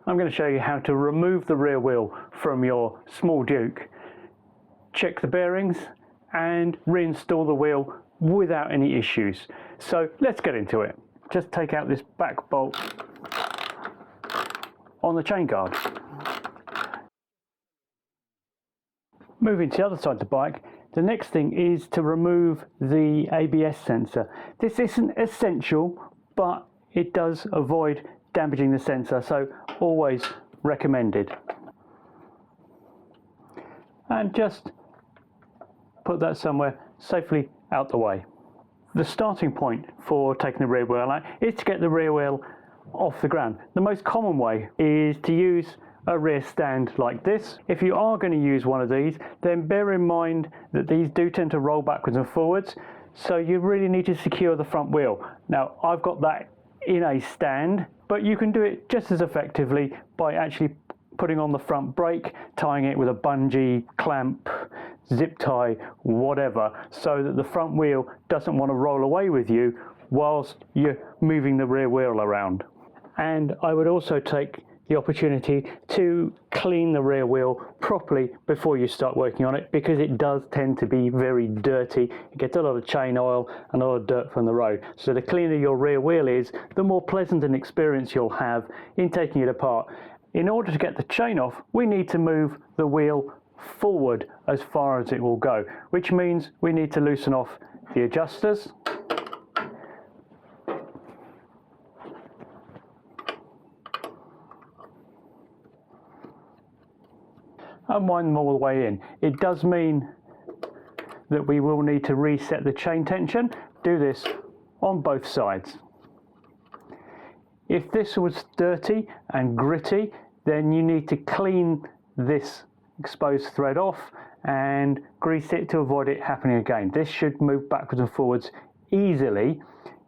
I'm going to show you how to remove the rear wheel from your small Duke, check the bearings and reinstall the wheel without any issues. So let's get into it. Just take out this back bolt on the chain guard. Moving to the other side of the bike, the next thing is to remove the ABS sensor. This isn't essential, but it does avoid damaging the sensor, so always recommended. And just put that somewhere safely out the way. The starting point for taking the rear wheel out is to get the rear wheel off the ground. The most common way is to use a rear stand like this. If you are going to use one of these, then bear in mind that these do tend to roll backwards and forwards, so you really need to secure the front wheel. Now I've got that in a stand, but you can do it just as effectively by actually putting on the front brake, tying it with a bungee, clamp, zip tie, whatever, so that the front wheel doesn't want to roll away with you whilst you're moving the rear wheel around. And I would also take the opportunity to clean the rear wheel properly before you start working on it, because it does tend to be very dirty. It gets a lot of chain oil and a lot of dirt from the road. So the cleaner your rear wheel is, the more pleasant an experience you'll have in taking it apart. In order to get the chain off, we need to move the wheel forward as far as it will go, which means we need to loosen off the adjusters, and wind them all the way in. It does mean that we will need to reset the chain tension. Do this on both sides. If this was dirty and gritty, then you need to clean this exposed thread off and grease it to avoid it happening again. This should move backwards and forwards easily.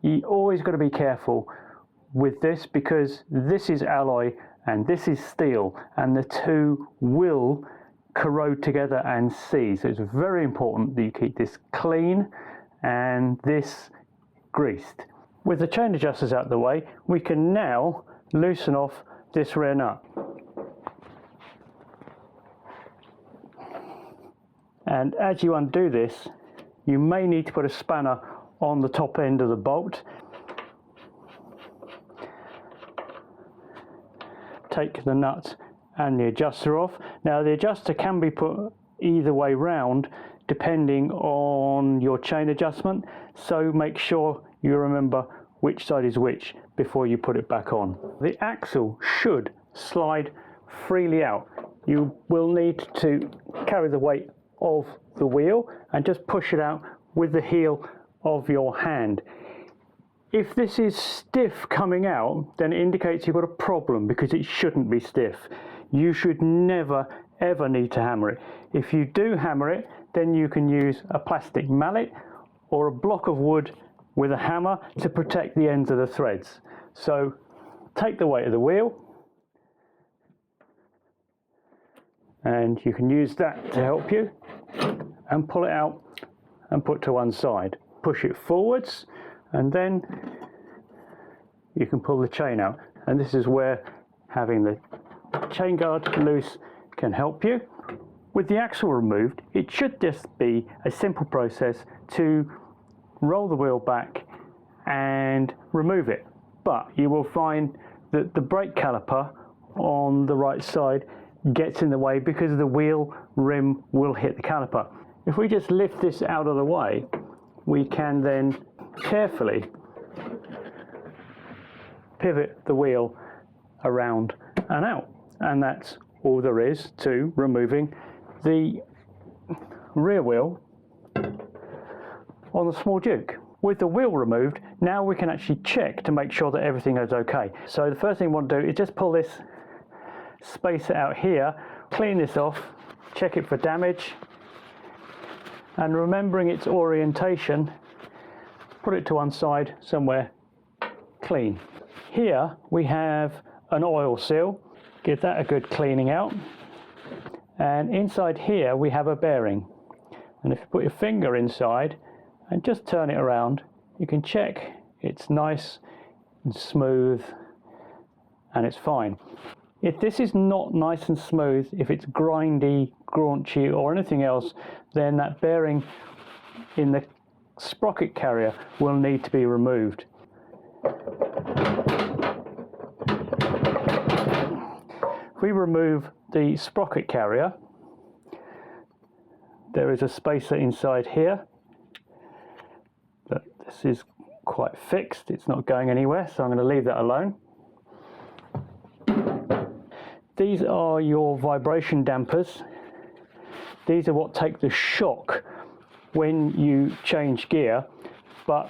You always got to be careful with this, because this is alloy and this is steel, and the two will corrode together and seize. So it's very important that you keep this clean and this greased. With the chain adjusters out of the way, we can now loosen off this rear nut. And as you undo this, you may need to put a spanner on the top end of the bolt. Take the nut and the adjuster off. Now the adjuster can be put either way round depending on your chain adjustment, so make sure you remember which side is which before you put it back on. The axle should slide freely out. You will need to carry the weight of the wheel and just push it out with the heel of your hand. If this is stiff coming out, then it indicates you've got a problem, because it shouldn't be stiff. You should never ever need to hammer it. If you do hammer it, then you can use a plastic mallet or a block of wood with a hammer to protect the ends of the threads. So take the weight of the wheel, and you can use that to help you, and pull it out and put to one side. Push it forwards, and then you can pull the chain out. And this is where having the chain guard loose can help you. With the axle removed, it should just be a simple process to roll the wheel back and remove it. But you will find that the brake caliper on the right side gets in the way, because the wheel rim will hit the caliper. If we just lift this out of the way, we can then carefully pivot the wheel around and out. And that's all there is to removing the rear wheel on the small Duke. With the wheel removed, now we can actually check to make sure that everything is okay. So the first thing we want to do is just pull this spacer out here, clean this off, check it for damage, and remembering its orientation, put it to one side somewhere clean. Here we have an oil seal. Give that a good cleaning out. And inside here we have a bearing. And if you put your finger inside and just turn it around, you can check it's nice and smooth and it's fine. If this is not nice and smooth, if it's grindy, graunchy or anything else, then that bearing in the sprocket carrier will need to be removed. If we remove the sprocket carrier, there is a spacer inside here, but this is quite fixed, it's not going anywhere, so I'm going to leave that alone. These are your vibration dampers. These are what take the shock when you change gear, but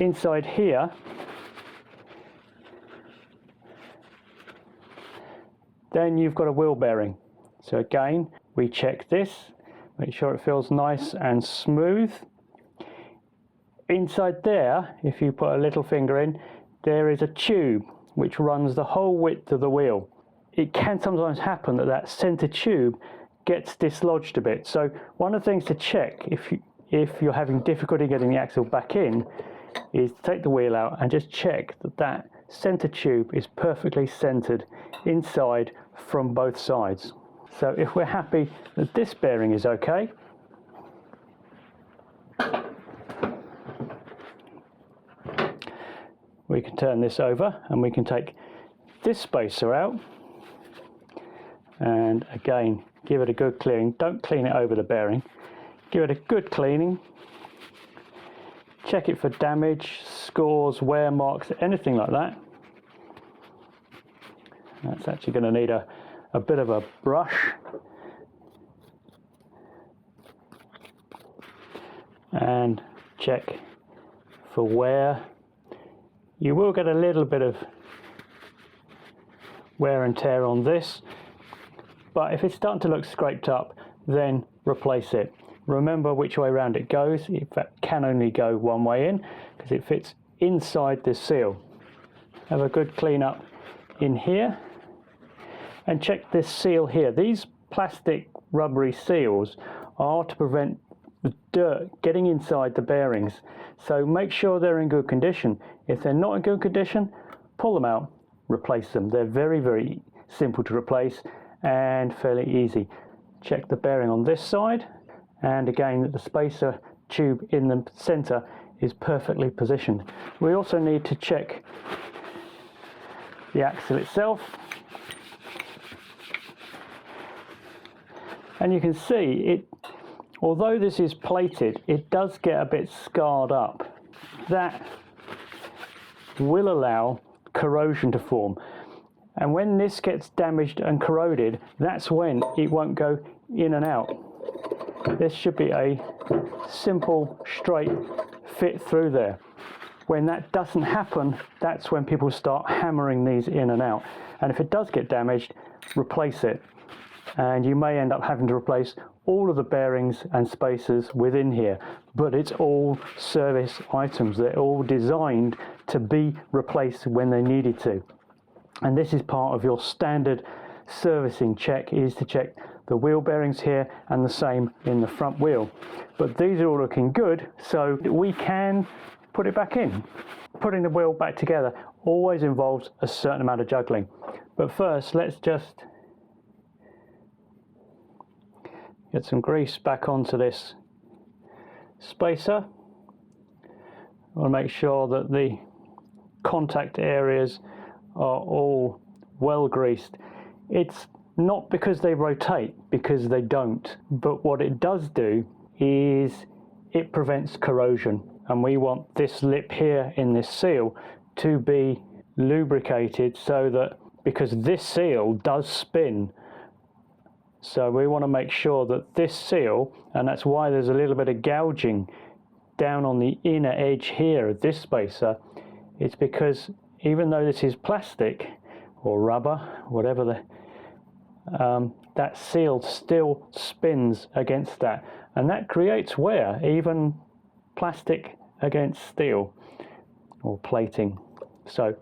inside here then you've got a wheel bearing. So again, we check this, make sure it feels nice and smooth. Inside there, if you put a little finger in, there is a tube which runs the whole width of the wheel. It can sometimes happen that that center tube gets dislodged a bit. So one of the things to check if you're having difficulty getting the axle back in is to take the wheel out and just check that that center tube is perfectly centered inside from both sides. So if we're happy that this bearing is okay, we can turn this over and we can take this spacer out and again give it a good cleaning. Don't clean it over the bearing, give it a good cleaning, check it for damage, scores, wear marks, anything like that. That's actually going to need a bit of a brush. And check for wear. You will get a little bit of wear and tear on this, but if it's starting to look scraped up, then replace it. Remember which way around it goes. In fact, it can only go one way in because it fits inside this seal. Have a good clean up in here and check this seal here. These plastic rubbery seals are to prevent the dirt getting inside the bearings, so make sure they're in good condition. If they're not in good condition, pull them out, replace them. They're very, very simple to replace and fairly easy. Check the bearing on this side, and again that the spacer tube in the center is perfectly positioned. We also need to check the axle itself, and you can see it, although this is plated, it does get a bit scarred up. That will allow corrosion to form, and when this gets damaged and corroded, that's when it won't go in and out. This should be a simple straight fit through there. When that doesn't happen, that's when people start hammering these in and out, and if it does get damaged, replace it, and you may end up having to replace all of the bearings and spacers within here. But it's all service items, they're all designed to be replaced when they needed to, and this is part of your standard servicing check, is to check the wheel bearings here and the same in the front wheel. But these are all looking good, so we can put it back in. Putting the wheel back together always involves a certain amount of juggling, but first let's just get some grease back onto this spacer. I want to make sure that the contact areas are all well greased. It's not because they rotate, because they don't, but what it does do is it prevents corrosion, and we want this lip here in this seal to be lubricated, so that, because this seal does spin, so we want to make sure that this seal, and that's why there's a little bit of gouging down on the inner edge here of this spacer, it's because even though this is plastic or rubber, whatever that seal still spins against that, and that creates wear, even plastic against steel or plating. So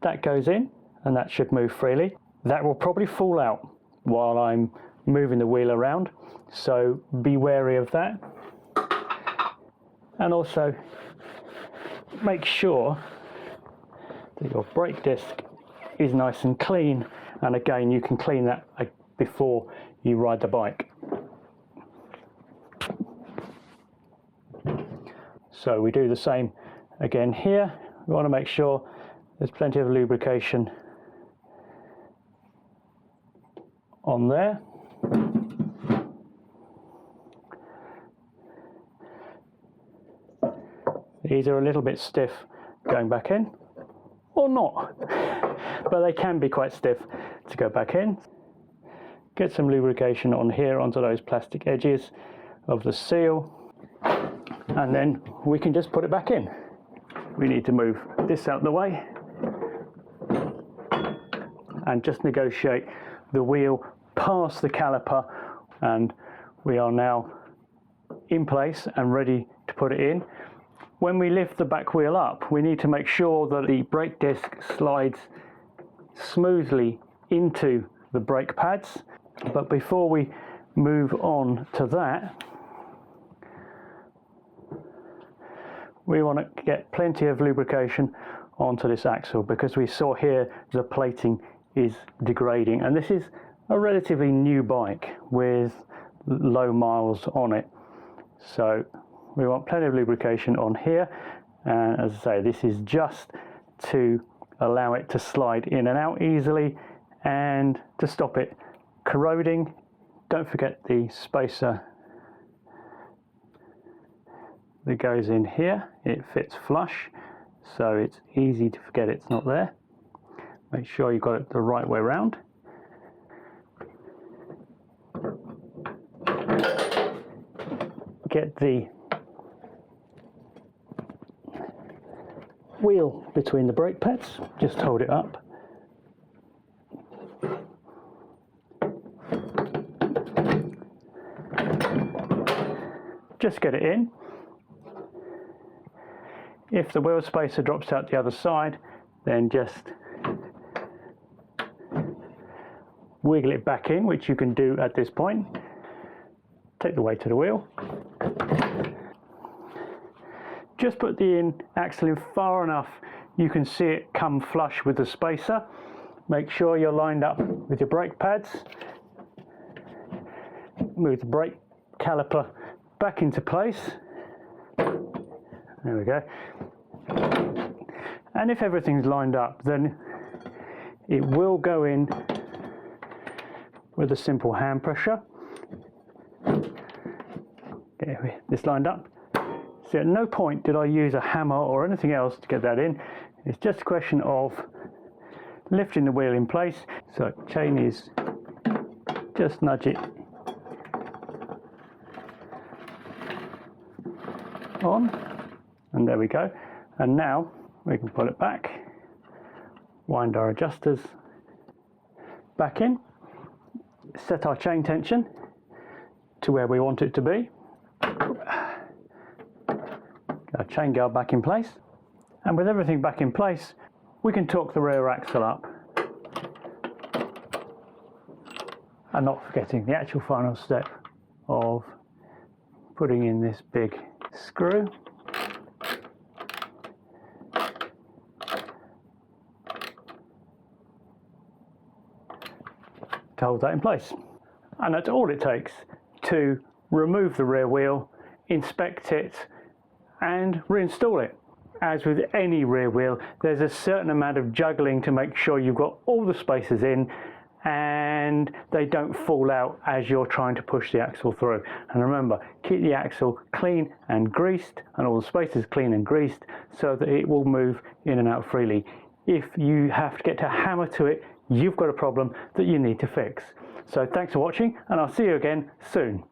that goes in, and that should move freely. That will probably fall out while I'm moving the wheel around, so be wary of that. And also make sure that your brake disc is nice and clean And again, you can clean that before you ride the bike. So we do the same again here. We want to make sure there's plenty of lubrication on there. These are a little bit stiff going back in, or not, but they can be quite stiff to go back in. Get some lubrication on here onto those plastic edges of the seal, and then we can just put it back in. We need to move this out the way and just negotiate the wheel past the caliper, and we are now in place and ready to put it in. When we lift the back wheel up, we need to make sure that the brake disc slides smoothly into the brake pads. But before we move on to that, we want to get plenty of lubrication onto this axle, because we saw here the plating is degrading, and this is a relatively new bike with low miles on it. So we want plenty of lubrication on here, and as I say, this is just to allow it to slide in and out easily and to stop it corroding. Don't forget the spacer that goes in here. It fits flush, so it's easy to forget it's not there. Make sure you've got it the right way around. Get the wheel between the brake pads, just hold it up. Just get it in. If the wheel spacer drops out the other side, then just wiggle it back in, which you can do at this point. Take the weight of the wheel. Just put the axle in far enough you can see it come flush with the spacer. Make sure you're lined up with your brake pads. Move the brake caliper back into place. There we go. And if everything's lined up, then it will go in with a simple hand pressure. Get this lined up. So at no point did I use a hammer or anything else to get that in. It's just a question of lifting the wheel in place. So chain is, just nudge it on, and there we go. And now we can pull it back, wind our adjusters back in, set our chain tension to where we want it to be. Our chain guard back in place, and with everything back in place, we can torque the rear axle up, and not forgetting the actual final step of putting in this big screw. To hold that in place. And that's all it takes to remove the rear wheel, inspect it, and reinstall it. As with any rear wheel, there's a certain amount of juggling to make sure you've got all the spacers in and they don't fall out as you're trying to push the axle through. And remember, keep the axle clean and greased, and all the spacers clean and greased, so that it will move in and out freely. If you have to get to hammer to it, you've got a problem that you need to fix. So thanks for watching, and I'll see you again soon.